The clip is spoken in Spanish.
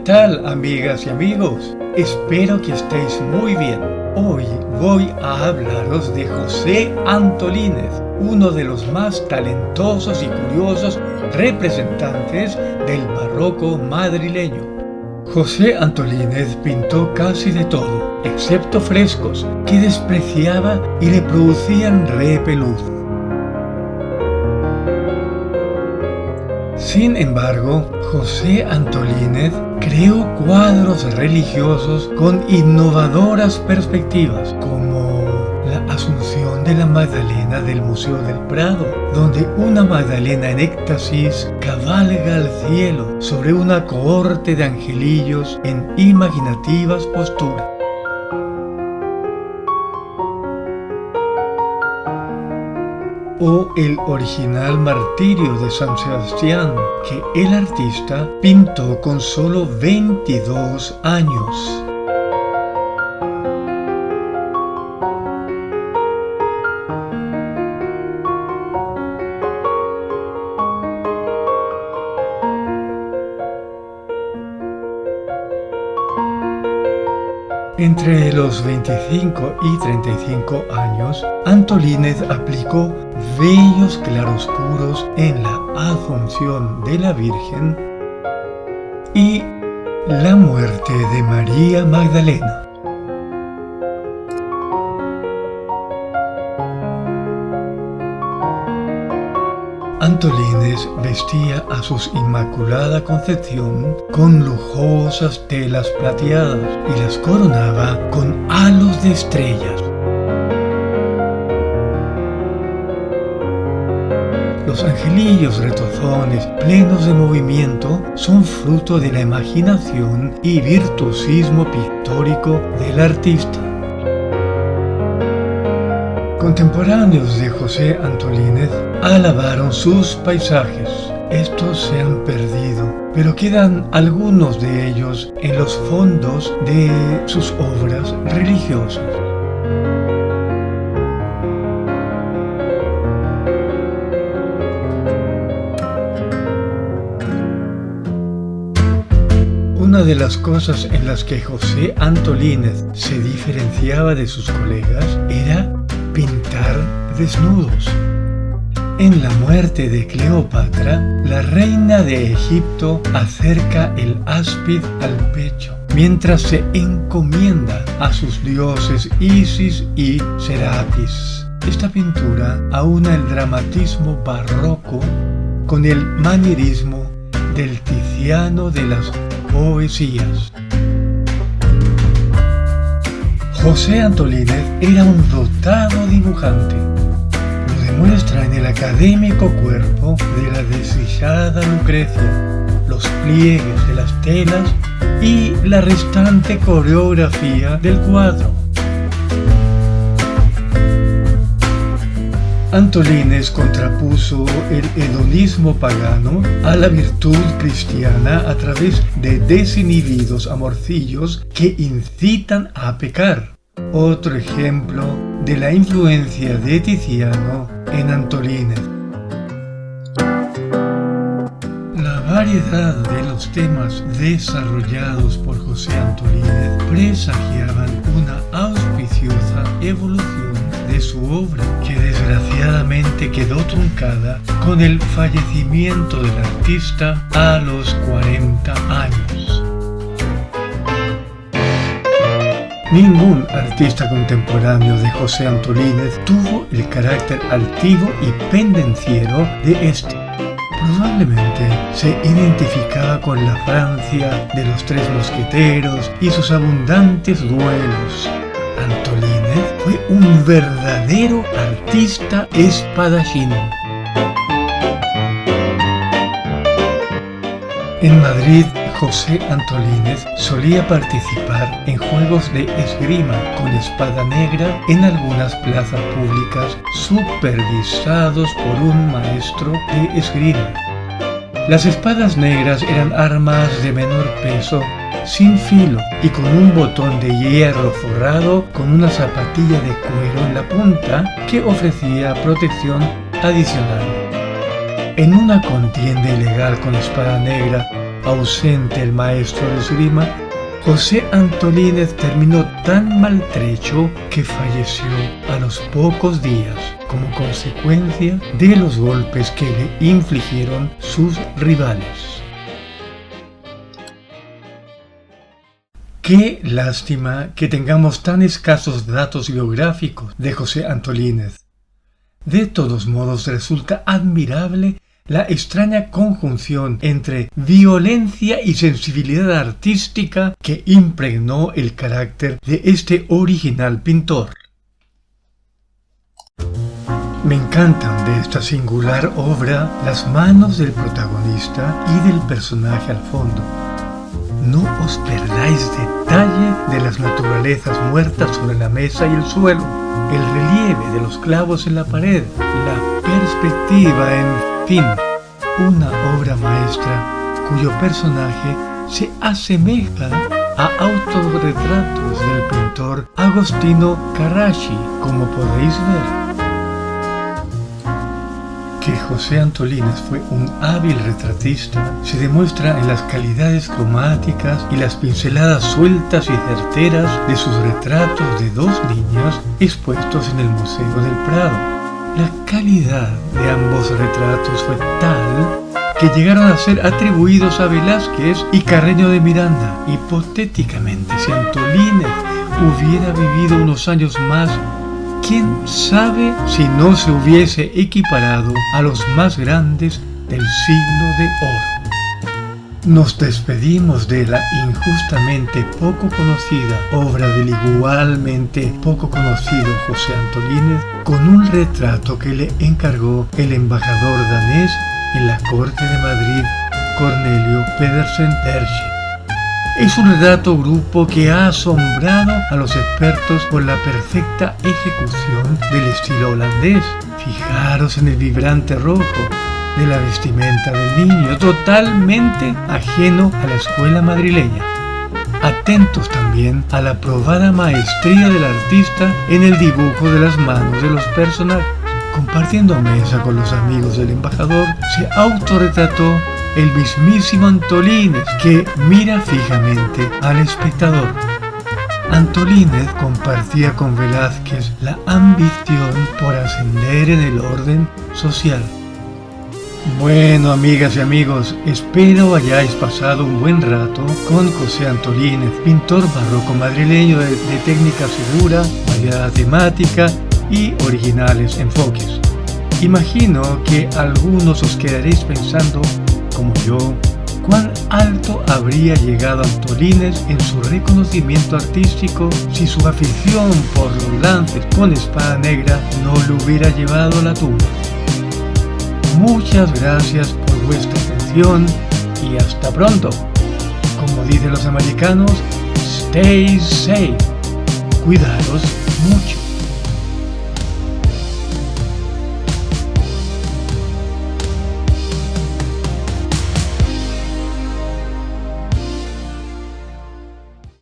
tal, amigas y amigos? Espero que estéis muy bien. Hoy voy a hablaros de José Antolínez, uno de los más talentosos y curiosos representantes del barroco madrileño. José Antolínez pintó casi de todo, excepto frescos que despreciaba y le producían repelús. Sin embargo, José Antolínez creó cuadros religiosos con innovadoras perspectivas, como la Asunción de la Magdalena del Museo del Prado, donde una Magdalena en éxtasis cabalga al cielo sobre una cohorte de angelillos en imaginativas posturas. O el original Martirio de San Sebastián, que el artista pintó con solo 22 años. Entre los 25 y 35 años, Antolínez aplicó bellos claroscuros en la Asunción de la Virgen y la muerte de María Magdalena. Antolínez vestía a su Inmaculada Concepción con lujosas telas plateadas y las coronaba con halos de estrellas. Los angelillos retozones plenos de movimiento son fruto de la imaginación y virtuosismo pictórico del artista. Contemporáneos de José Antolínez alabaron sus paisajes. Estos se han perdido, pero quedan algunos de ellos en los fondos de sus obras religiosas. Una de las cosas en las que José Antolínez se diferenciaba de sus colegas era pintar desnudos. En la muerte de Cleopatra, la reina de Egipto acerca el áspid al pecho, mientras se encomienda a sus dioses Isis y Serapis. Esta pintura aúna el dramatismo barroco con el manierismo del Tiziano de las poesías. José Antolínez era un dotado dibujante. Lo demuestra en el académico cuerpo de la desdichada Lucrecia, los pliegues de las telas y la restante coreografía del cuadro. Antolínez contrapuso el hedonismo pagano a la virtud cristiana a través de desinhibidos amorcillos que incitan a pecar. Otro ejemplo de la influencia de Tiziano en Antolínez. La variedad de los temas desarrollados por José Antolínez presagiaban una auspiciosa evolución de su obra, que desgraciadamente quedó truncada con el fallecimiento del artista a los 40 años. Ningún artista contemporáneo de José Antolínez tuvo el carácter altivo y pendenciero de este. Probablemente se identificaba con la Francia de los Tres Mosqueteros y sus abundantes duelos. Antolínez fue un verdadero artista espadachín. En Madrid, José Antolínez solía participar en juegos de esgrima con espada negra en algunas plazas públicas supervisados por un maestro de esgrima. Las espadas negras eran armas de menor peso, sin filo y con un botón de hierro forrado con una zapatilla de cuero en la punta que ofrecía protección adicional. En una contienda ilegal con espada negra ausente el maestro de esgrima, José Antolínez terminó tan maltrecho que falleció a los pocos días como consecuencia de los golpes que le infligieron sus rivales. Qué lástima que tengamos tan escasos datos biográficos de José Antolínez. De todos modos, resulta admirable la extraña conjunción entre violencia y sensibilidad artística que impregnó el carácter de este original pintor. Me encantan de esta singular obra las manos del protagonista y del personaje al fondo. No os perdáis detalle de las naturalezas muertas sobre la mesa y el suelo, el relieve de los clavos en la pared, la perspectiva, en fin, una obra maestra cuyo personaje se asemeja a autorretratos del pintor Agostino Carracci, como podéis ver. Que José Antolínez fue un hábil retratista se demuestra en las calidades cromáticas y las pinceladas sueltas y certeras de sus retratos de dos niñas expuestos en el Museo del Prado. La calidad de ambos retratos fue tal que llegaron a ser atribuidos a Velázquez y Carreño de Miranda. Hipotéticamente, si Antolínez hubiera vivido unos años más, ¿quién sabe si no se hubiese equiparado a los más grandes del siglo de oro? Nos despedimos de la injustamente poco conocida obra del igualmente poco conocido José Antolínez con un retrato que le encargó el embajador danés en la corte de Madrid, Cornelio Pedersen Berge. Es un retrato grupo que ha asombrado a los expertos por la perfecta ejecución del estilo holandés. Fijaros en el vibrante rojo de la vestimenta del niño, totalmente ajeno a la escuela madrileña. Atentos también a la probada maestría del artista en el dibujo de las manos de los personajes. Compartiendo mesa con los amigos del embajador, se autorretrató el mismísimo Antolínez, que mira fijamente al espectador. Antolínez compartía con Velázquez la ambición por ascender en el orden social. Bueno, amigas y amigos, espero hayáis pasado un buen rato con José Antolínez, pintor barroco madrileño de técnica segura, variada temática y originales enfoques. Imagino que algunos os quedaréis pensando, como yo, cuán alto habría llegado Antolínez en su reconocimiento artístico si su afición por los lances con espada negra no lo hubiera llevado a la tumba. Muchas gracias por vuestra atención y hasta pronto. Como dicen los americanos, stay safe. Cuidaros mucho.